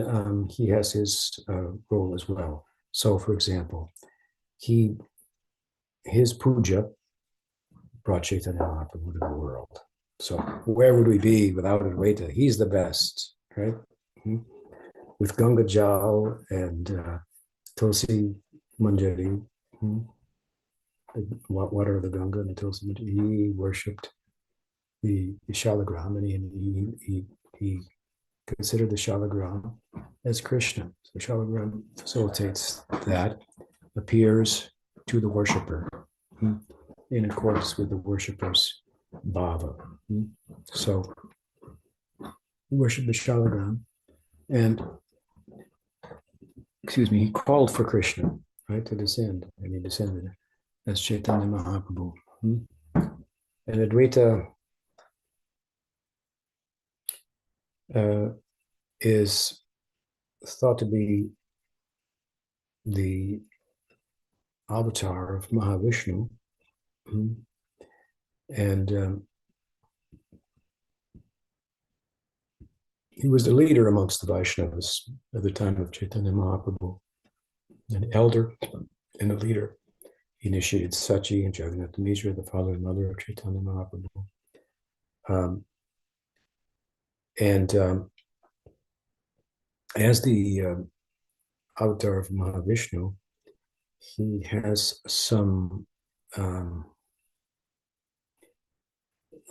he has his role as well. So, for example, his puja brought Chaitanya Mahaprabhu to the world. So where would we be without Advaita? He's the best, right? With Ganga Jal and Tulsi Manjari, water of the Ganga and the Tulsi Manjari, he worshipped the Shalagram, and he considered the Shalagram as Krishna. So Shalagram facilitates that, appears to the worshipper in accordance with the worshipper's bhava. So he worshipped the Shalagram, and he called for Krishna, right, to descend, and he descended as Chaitanya Mahaprabhu. And Advaita is thought to be the avatar of Mahavishnu, and he was the leader amongst the Vaishnavas at the time of Chaitanya Mahaprabhu, an elder and a leader. He initiated Sachi and Jagannath Mishra, the father and mother of Chaitanya Mahaprabhu. As the avatar of Mahavishnu, he has some, I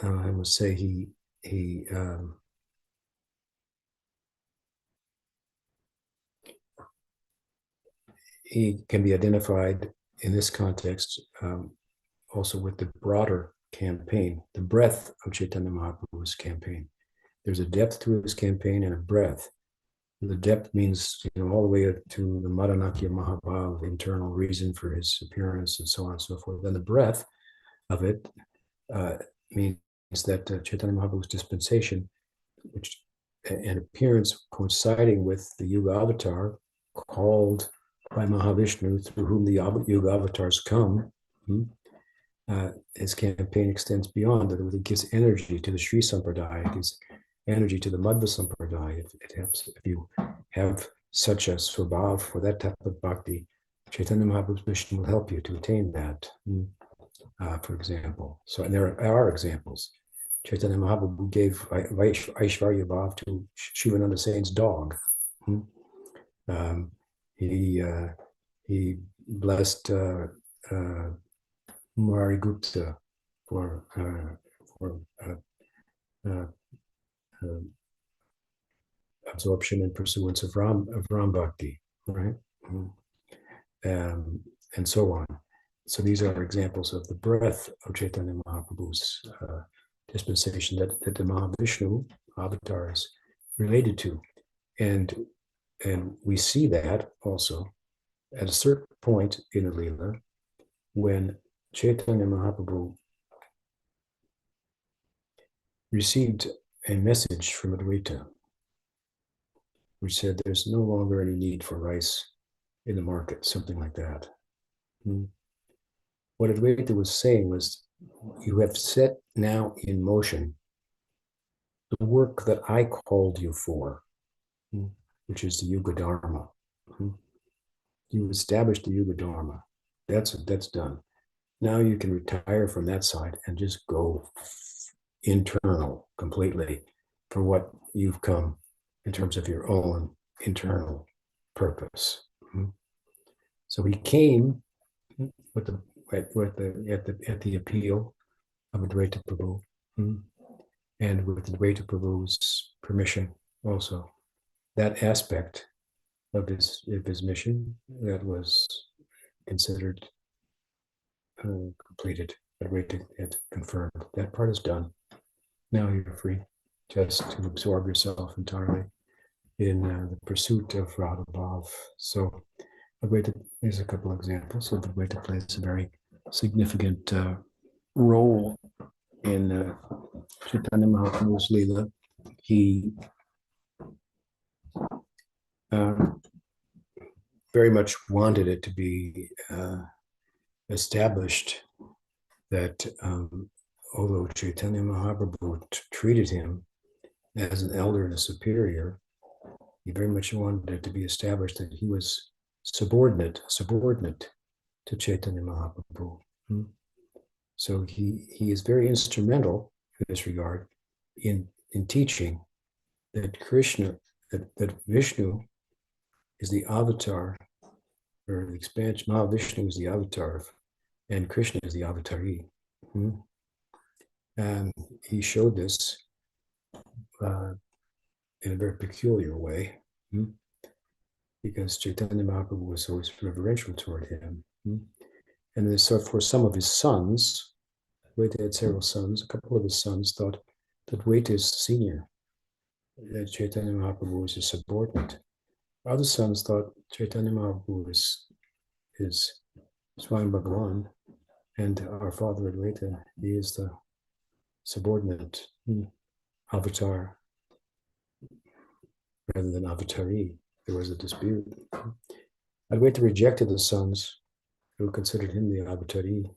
would say he can be identified in this context also with the broader campaign, the breadth of Chaitanya Mahaprabhu's campaign. There's a depth to his campaign and a breadth. The depth means, all the way to the Madhanakya Mahabhav, internal reason for his appearance, and so on and so forth. Then the breadth of it means that Chaitanya Mahaprabhu's dispensation, which an appearance coinciding with the Yuga Avatar, called by Mahavishnu, through whom the Yuga Avatars come, his campaign extends beyond that. It gives energy to the Sri Sampradaya, it gives energy to the Madhva Sampradaya. It helps if you have such a svabhav for that type of bhakti. Chaitanya Mahaprabhu's mission will help you to attain that, for example. So, and there are examples. Chaitanya Mahaprabhu gave Aishvarya Bhav to Shivananda Sain's dog. He blessed Murari Gupta for absorption and pursuance of Ram Bhakti, right? And so on. so these are examples of the breadth of Chaitanya Mahaprabhu's dispensation that the Mahavishnu avatar is related to. And we see that also at a certain point in the Leela when Chaitanya Mahaprabhu received a message from Advaita, which said there's no longer any need for rice in the market, something like that. What Advaita was saying was, you have set now in motion the work that I called you for, which is the Yuga Dharma. You established the Yuga Dharma. That's done. Now you can retire from that side and just go internal completely for what you've come in terms of your own internal purpose. So he came with at the appeal of Advaita Prabhu, and with Advaita Prabhu's permission also. That aspect of his mission that was considered completed, Advaita had confirmed. That part is done. Now you're free just to absorb yourself entirely in the pursuit of Radha Bhav. So Advaita is a couple of examples of Advaita plays a very significant role in Chaitanya Mahaprabhu's Leela. He very much wanted it to be established that although Chaitanya Mahaprabhu treated him as an elder and a superior, he very much wanted it to be established that he was subordinate to Chaitanya Mahaprabhu. So he is very instrumental in this regard in teaching that Krishna, that Vishnu is the avatar, or the expansion, Mahavishnu is the avatar, and Krishna is the avatari. And he showed this in a very peculiar way, because Chaitanya Mahaprabhu was always reverential toward him. And so for some of his sons, Advaita had several sons, a couple of his sons thought that Advaita is senior, that Chaitanya Mahaprabhu was a subordinate. Other sons thought Chaitanya Mahaprabhu is Swami Bhagavan, and our father Advaita, he is the subordinate avatar rather than avatari. There was a dispute. Advaita rejected the sons who considered him the avatari,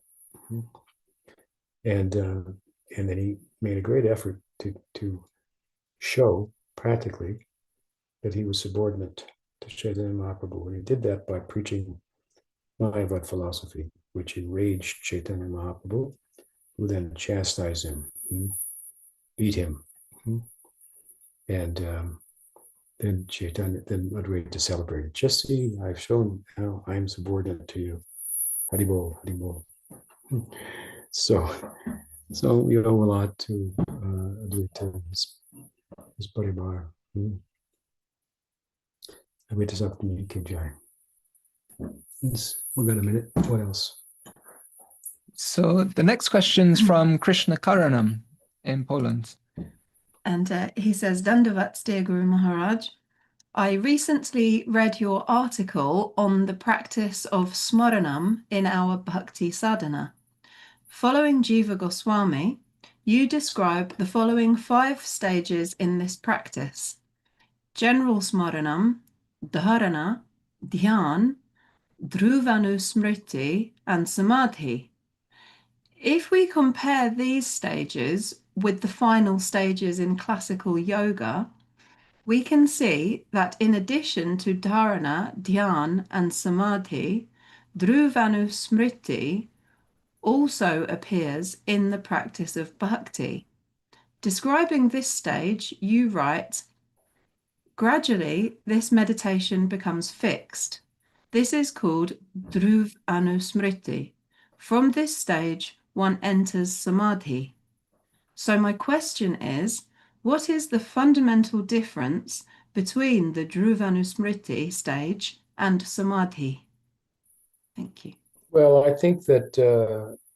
and then he made a great effort to show practically that he was subordinate to Chaitanya Mahaprabhu, and he did that by preaching Mayavad philosophy, which enraged Chaitanya Mahaprabhu, who then chastised him, beat him, and then Advaita celebrated. Just see, I've shown how I'm subordinate to you. Haribol, Haribol. So we owe a lot to Advaita, his parivar. Advaita Sakti Ki Jai. We've got a minute. What else? So the next question's from Krishna Karanam in Poland. And he says, Dandavat, dear Guru Maharaj, I recently read your article on the practice of smaranam in our bhakti sadhana. Following Jiva Goswami, you describe the following 5 stages in this practice: general smaranam, dharana, dhyan, dhruvanusmrti, and samadhi. If we compare these stages with the final stages in classical yoga, we can see that in addition to dharana, dhyan, and samadhi, dhruvanusmrti also appears in the practice of bhakti. Describing this stage, you write, gradually this meditation becomes fixed. This is called dhruvanusmrti. From this stage, one enters samadhi. So my question is, what is the fundamental difference between the dhruvanusmrti stage and samadhi? Thank you. Well, I think that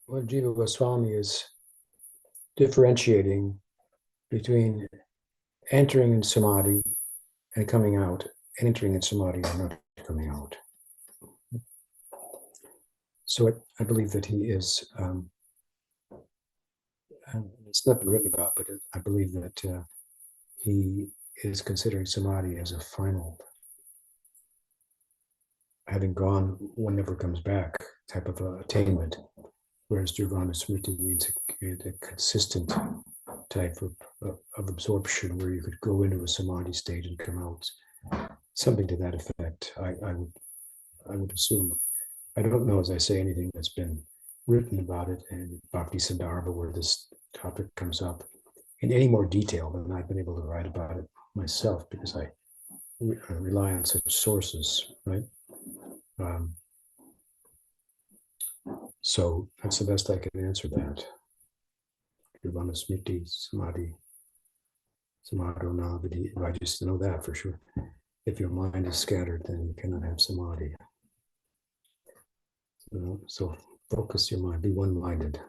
what Jiva Goswami is differentiating between entering in samadhi and coming out, entering in samadhi and not coming out. So I believe that he is, it's not been written about, but I believe that he is considering samadhi as a final, having gone, one never comes back type of attainment, whereas dhruvanusmrti means a consistent type of absorption where you could go into a samadhi state and come out, something to that effect. I would assume. I don't know, as I say, anything that's been written about it in Bhakti Sandarbha where this topic comes up in any more detail than I've been able to write about it myself, because I rely on such sources, right? So that's the best I can answer that. Dhruvanusmrti, samadhi, samadhona vidhi. I just know that for sure. If your mind is scattered, then you cannot have samadhi. So focus your mind, be one-minded.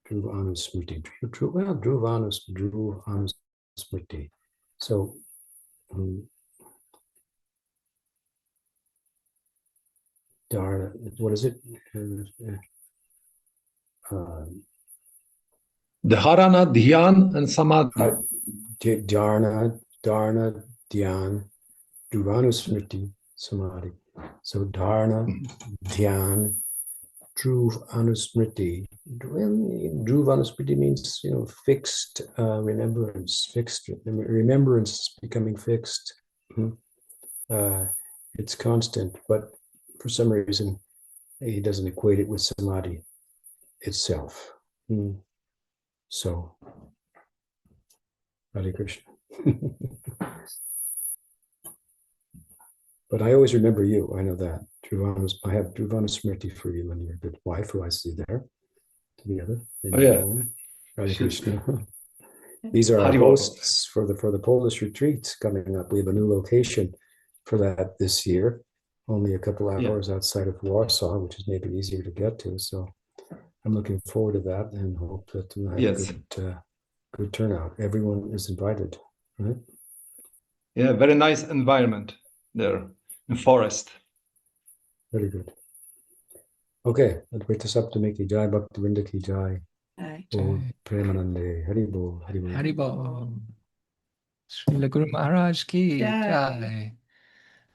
Dhruvanusmrti. Well, dhruvanusmrti. So dharana, what is it? Dharana, dhyan, and samadhi. Dharana, dhyan, dhruvanusmrti, samadhi. So dharana, dhyan, dhruvanusmrti. Dhruvanusmrti means, fixed remembrance, fixed remembrance becoming fixed. It's constant, but for some reason he doesn't equate it with samadhi itself. So, Hare Krishna. But I always remember you. I know that. I have Dhruvanusmrti for you and your good wife, who I see there together. Hare Krishna. These are our hosts for the Polish retreats coming up. We have a new location for that this year, only a couple hours outside of Warsaw, which is maybe easier to get to. So I'm looking forward to that and hope that we'll have good turnout. Everyone is invited, right? Yeah, very nice environment there in forest. Very good. Okay, Advaita Saptami ki jai, Bhaktivinoda ki jai. Om Premanande, Haribol, Haribol. Haribol. Srila Guru Maharaj ki jai.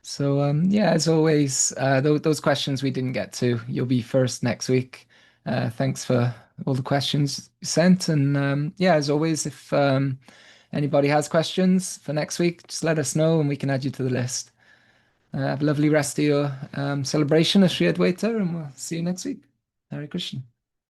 So as always, those questions we didn't get to, you'll be first next week. Thanks for all the questions you sent, and as always, if anybody has questions for next week, just let us know and we can add you to the list. Have a lovely rest of your celebration of Sri Advaita, and we'll see you next week. Hare Krishna.